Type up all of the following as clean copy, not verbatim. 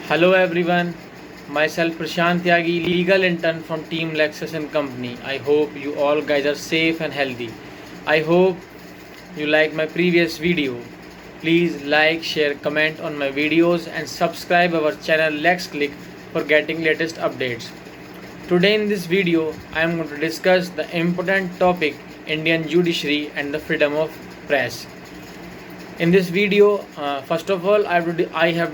Hello everyone, myself Prashant Tyagi, legal intern from Team Lexus and Company. I hope you all guys are safe and healthy. I hope you like my previous video. Please like, share, comment on my videos and subscribe our channel Lex Click for getting latest updates. Today in this video, I am going to discuss the important topic Indian judiciary and the freedom of press. In this video, first of all, I will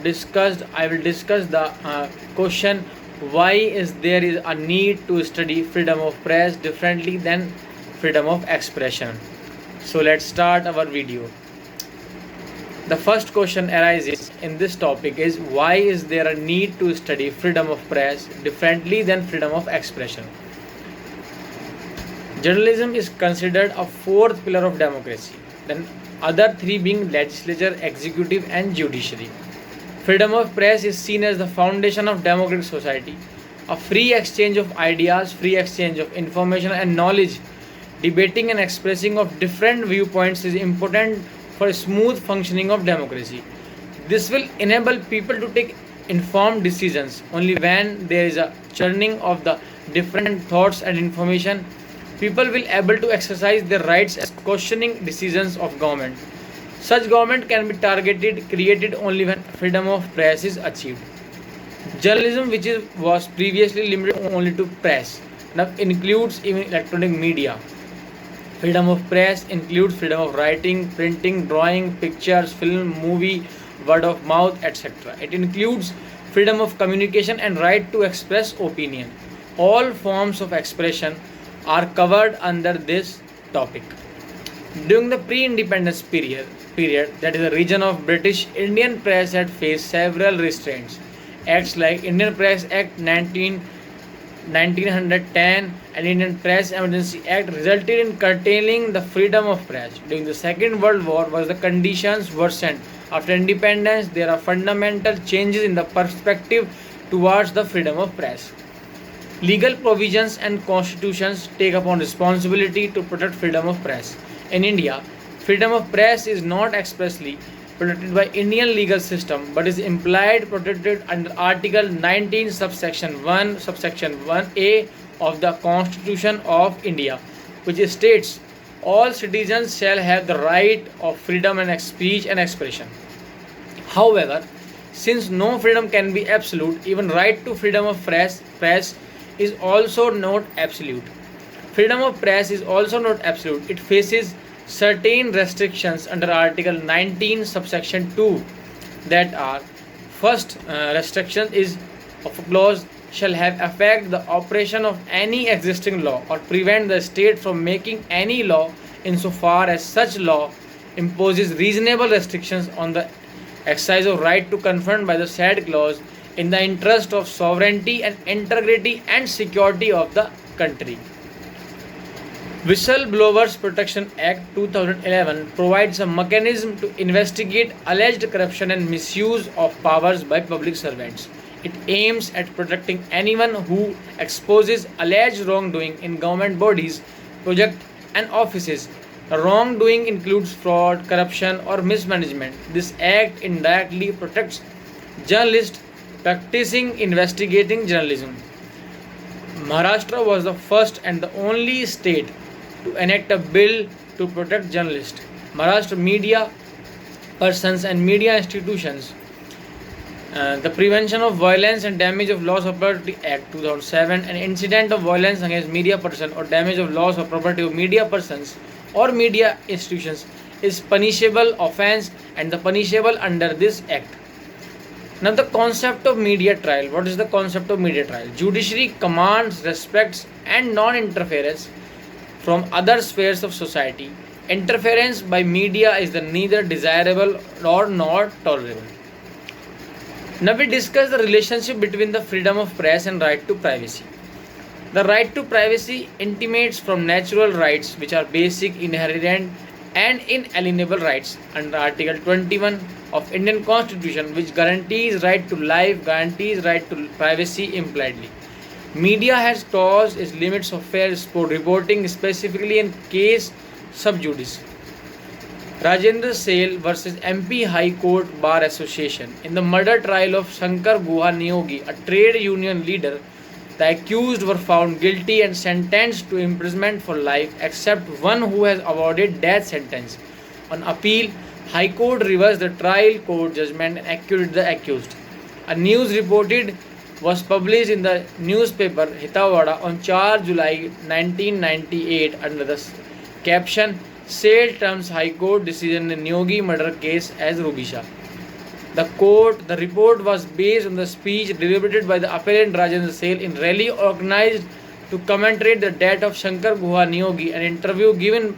discuss the question, why is there is a need to study freedom of press differently than freedom of expression. So let's start our video. The first question arises in this topic is, why is there a need to study freedom of press differently than freedom of expression? Journalism is considered a fourth pillar of democracy, then other three being legislature, executive and judiciary. Freedom of press is seen as the foundation of democratic society. A free exchange of ideas, free exchange of information and knowledge, debating and expressing of different viewpoints is important for smooth functioning of democracy. This will enable people to take informed decisions. Only when there is a churning of the different thoughts and information, people will able to exercise their rights as questioning decisions of government. Such government can be created only when freedom of press is achieved. Journalism, which was previously limited only to press, now includes even electronic media. Freedom of press includes freedom of writing, printing, drawing, pictures, film, movie, word of mouth, etc. It includes freedom of communication and right to express opinion. All forms of expression are covered under this topic. During the pre-independence period, that is the region of British, Indian press had faced several restraints. Acts like Indian Press Act 1910 and Indian Press Emergency Act resulted in curtailing the freedom of press. During the Second World War, was the conditions worsened. After independence, there are fundamental changes in the perspective towards the freedom of press. Legal provisions and constitutions take upon responsibility to protect freedom of press. In India, freedom of press is not expressly protected by Indian legal system but is implied protected under Article 19 subsection 1a of the Constitution of India, which states all citizens shall have the right of freedom and speech and expression. However, since no freedom can be absolute, even right to freedom of press is also not absolute. Freedom of press is also not absolute. It faces certain restrictions under Article 19 subsection 2, that are, first restriction is of a clause shall have affect the operation of any existing law or prevent the state from making any law insofar as such law imposes reasonable restrictions on the exercise of right to confront by the said clause in the interest of sovereignty and integrity and security of the country. Whistleblowers Protection Act 2011 provides a mechanism to investigate alleged corruption and misuse of powers by public servants. It aims at protecting anyone who exposes alleged wrongdoing in government bodies, projects and offices. Wrongdoing includes fraud, corruption or mismanagement. This act indirectly protects journalists practicing investigating journalism. Maharashtra was the first and the only state to enact a bill to protect journalists. Maharashtra Media Persons and Media Institutions. The Prevention of Violence and Damage of Loss of Property Act 2007, an incident of violence against media person or damage of loss of property of media persons or media institutions is punishable offence and the punishable under this act. Now the concept of media trial. What is the concept of media trial? Judiciary commands, respects and non-interference from other spheres of society. Interference by media is neither desirable nor not tolerable. Now we discuss the relationship between the freedom of press and right to privacy. The right to privacy intimates from natural rights which are basic, inherent and inalienable rights under Article 21 of Indian Constitution, which guarantees right to life, guarantees right to privacy impliedly. Media has crossed its limits of fair sport reporting, specifically in case sub judice. Rajendra Sale versus MP High Court Bar Association. In the murder trial of Shankar Guha Neogi, a trade union leader, the accused were found guilty and sentenced to imprisonment for life, except one who has awarded death sentence. On appeal, High Court reversed the trial court judgment and acquitted the accused. A news reported was published in the newspaper Hitawada on 4 July 1998 under the caption Sale terms High Court decision in Neogi murder case as Rubisha. The report was based on the speech deliberated by the appellant Rajendra Sale in rally organized to commemorate the death of Shankar Guha Neogi, an interview given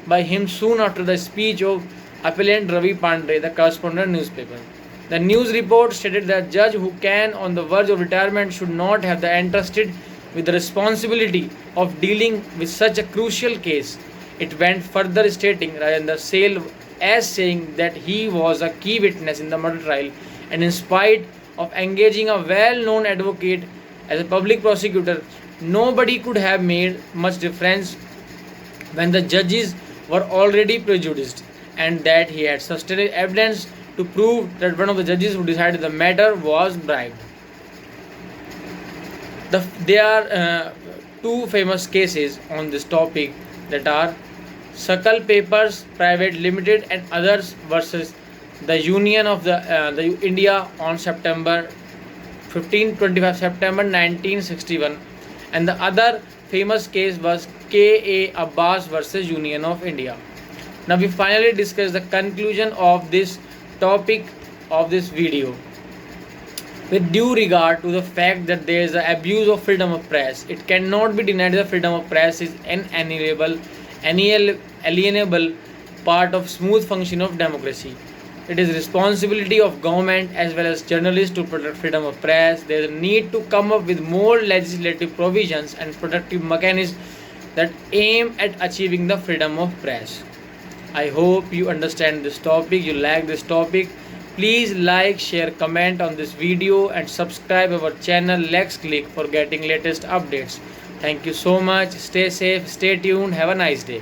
by him soon after the speech of appellant Ravi Pandey, the correspondent newspaper. The news report stated that judge who can on the verge of retirement should not have the entrusted with the responsibility of dealing with such a crucial case. It went further stating Rajendra Sale as saying that he was a key witness in the murder trial and in spite of engaging a well-known advocate as a public prosecutor, nobody could have made much difference when the judges were already prejudiced and that he had sustained evidence to prove that one of the judges who decided the matter was bribed. There are two famous cases on this topic that are Sakal Papers Private Limited and others versus the Union of the India on September 25 September 1961, and the other famous case was K.A. Abbas versus Union of India. Now we finally discuss the conclusion of this topic of this video. With due regard to the fact that there is an abuse of freedom of press, it cannot be denied that freedom of press is an alienable part of smooth function of democracy. It is responsibility of government as well as journalists to protect freedom of press. There is a need to come up with more legislative provisions and protective mechanisms that aim at achieving the freedom of press. I hope you understand this topic, you like this topic. Please like, share, comment on this video and subscribe our channel Lex Click for getting latest updates. Thank you so much. Stay safe, stay tuned. Have a nice day.